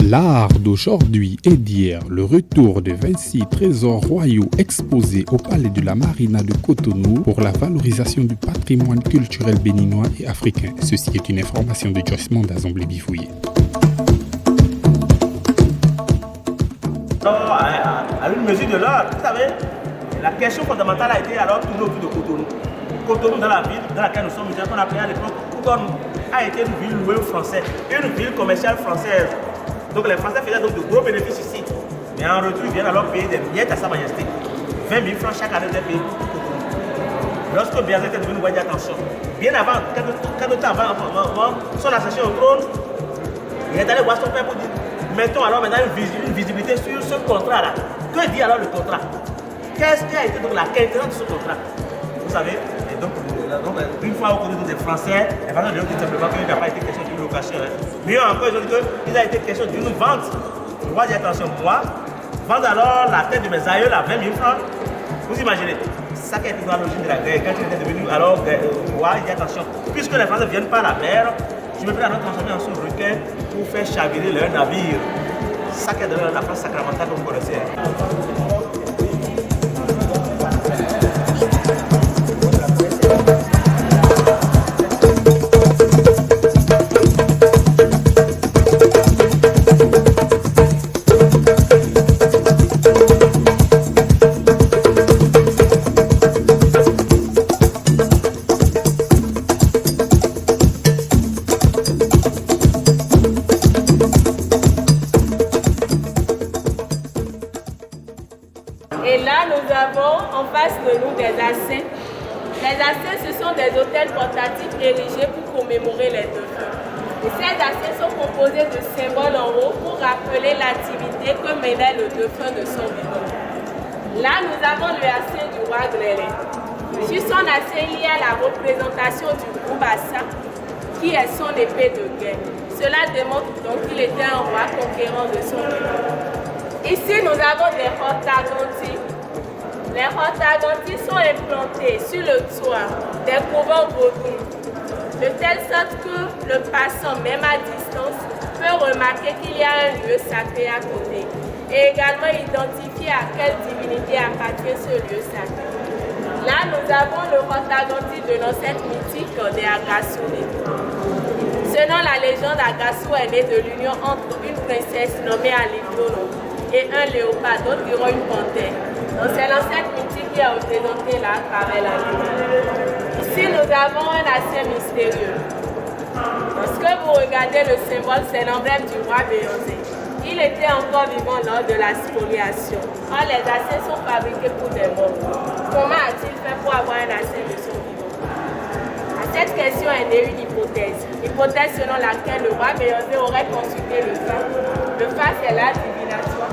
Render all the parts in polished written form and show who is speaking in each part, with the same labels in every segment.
Speaker 1: L'art d'aujourd'hui et d'hier, le retour de 26 trésors royaux exposés au Palais de la Marina de Cotonou pour la valorisation du patrimoine culturel béninois et africain. Ceci est une information de Joyce Monda Zomblé Bifouillé.
Speaker 2: À une mesure de l'heure, vous savez, la question fondamentale a été alors tournée autour de Cotonou. Cotonou, dans la ville dans laquelle nous sommes, qu'on appelait à l'époque Cotonou, a été une ville louée aux Français, une ville commerciale française. Donc les Français faisaient donc de gros bénéfices ici. Mais en retour, ils viennent alors payer des miettes à Sa Majesté. 20 000 francs chaque année étaient payés pour Cotonou. Lorsque Biazet était devenu roi d'attention, bien avant, quelques temps avant son accession au trône, il est allé voir son père pour dire mettons alors maintenant une visibilité sur ce contrat-là. Que dit alors le contrat? Qu'est-ce qui a été donc la quintessence de ce contrat? Vous savez, et donc une fois au côté des Français, les Français ont dit simplement qu'il n'a pas été question d'une location. Mieux encore, ils ont dit qu'il a été question d'une vente. Le roi dit attention, moi, vendre alors la tête de mes aïeux à 20 000 francs. Vous imaginez, ça qui a été dans l'origine de la guerre, quand il était devenu alors roi, il dit attention, puisque les Français ne viennent pas à la mer, je me prends à transformer en son requin pour faire chavirer leur navire. Ça qui est donné la France sacramentale que vous connaissez.
Speaker 3: Et là, nous avons en face de nous des assins. Les assins, ce sont des hôtels portatifs érigés pour commémorer les défunts. Et ces assins sont composés de symboles en haut pour rappeler l'activité que menait le défunt de son vivant. Là, nous avons le assin du roi Grélé. Sur son assin, il y a la représentation du Boubassa, qui est son épée de guerre. Cela démontre donc qu'il était un roi conquérant de son vivant. Ici, nous avons des hortagontis. Les hortagontis sont implantés sur le toit des couvents vaudous, de telle sorte que le passant, même à distance, peut remarquer qu'il y a un lieu sacré à côté et également identifier à quelle divinité appartient ce lieu sacré. Là, nous avons le hortagontis de l'ancêtre mythique des Agasouni. Selon la légende, Agassou est né de l'union entre une princesse nommée Aliflono et un léopard, d'autres diront une panthère. Donc c'est l'ancêtre mythique qui a représenté là à travers la vie. Ici nous avons un assin mystérieux. Lorsque vous regardez le symbole, c'est l'emblème du roi Béyoncé. Il était encore vivant lors de la spoliation. Or les assins sont fabriqués pour des morts. Comment a-t-il fait pour avoir un assin de son vivant? À cette question est née une hypothèse. Hypothèse selon laquelle le roi Béyoncé aurait consulté le Fa. Le Fa, c'est la divination.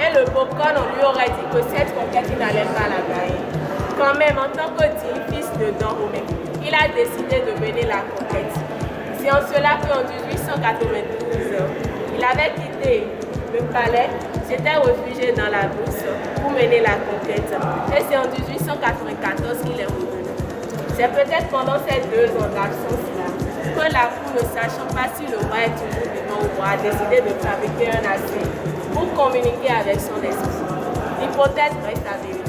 Speaker 3: Et le Bokon, on lui aurait dit que cette conquête, il n'allait pas la gagner. Quand même, en tant que fils de Dahomey, il a décidé de mener la conquête. C'est en cela qu'en 1892, il avait quitté le palais, s'était réfugié dans la bourse pour mener la conquête. Et c'est en 1894 qu'il est revenu. C'est peut-être pendant ces 2 ans d'absence-là que la cour, ne sachant pas si le roi est toujours vivant ou pas, a décidé de fabriquer un assin pour communiquer avec son esprit. L'hypothèse reste à vérifier.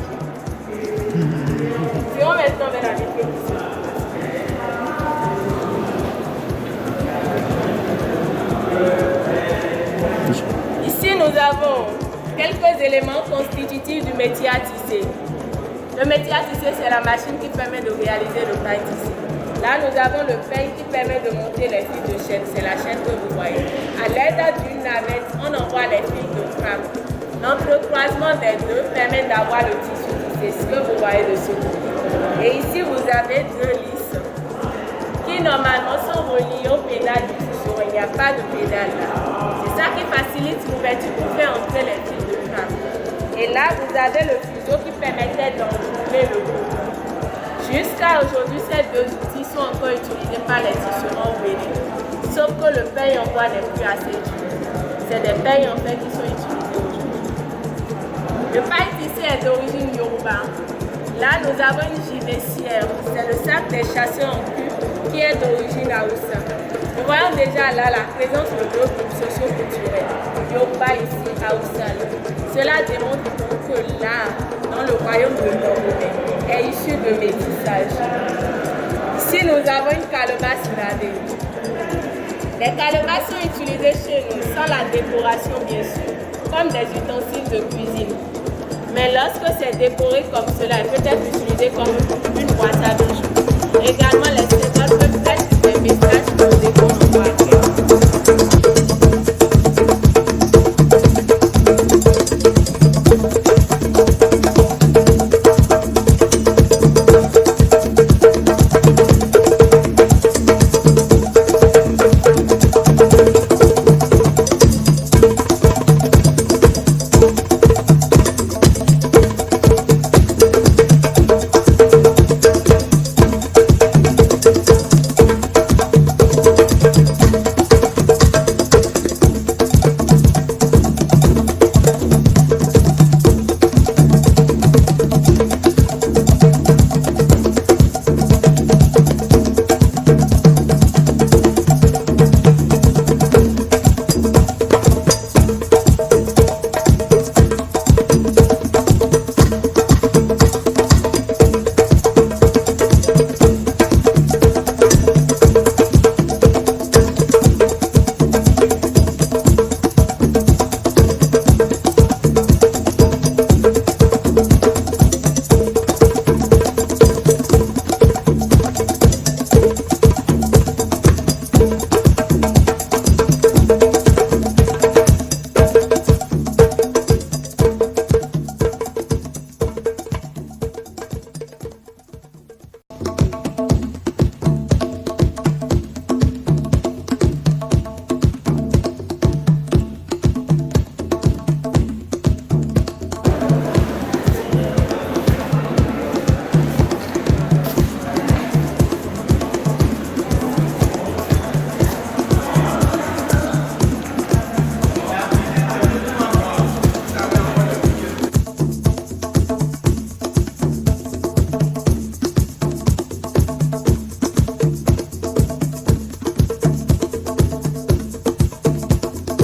Speaker 3: Si on maintenant vers la définition. Ici, nous avons quelques éléments constitutifs du métier à tisser. Le métier à tisser, c'est la machine qui permet de réaliser le pain tissé. Là, nous avons le peigne qui permet de monter les fils de chaîne. C'est la chaîne que vous voyez. À l'aide d'une navette, on envoie les fils de trame. L'entrecroisement des deux permet d'avoir le tissu tissé, ce que vous voyez de ce côté. Et ici, vous avez 2 lisses qui normalement sont reliées au pédale du tisserand. Il n'y a pas de pédale là. C'est ça qui facilite l'ouverture pour faire entrer les fils de trame. Et là, vous avez le fuseau qui permettait d'enrouler le bout. Jusqu'à aujourd'hui, ces 2 outils sont encore utilisés par les tisserands au Bénin. Sauf que le peigne en bois n'est plus assez utilisé. C'est des peignes en fait qui sont utilisés aujourd'hui. Le paille tissé est d'origine Yoruba. Là, nous avons une gibecière. C'est le sac des chasseurs en cul qui est d'origine Haoussa. Nous voyons déjà là la présence de 2 groupes socioculturels. voit ici à Oussal. Cela démontre donc que l'art dans le royaume de Lomé est issu de métissage. Ici, nous avons une calebasse gravée. Les calebasses sont utilisées chez nous sans la décoration, bien sûr, comme des ustensiles de cuisine. Mais lorsque c'est décoré comme cela, elle peut être utilisée comme une boîte à bijoux. Également, les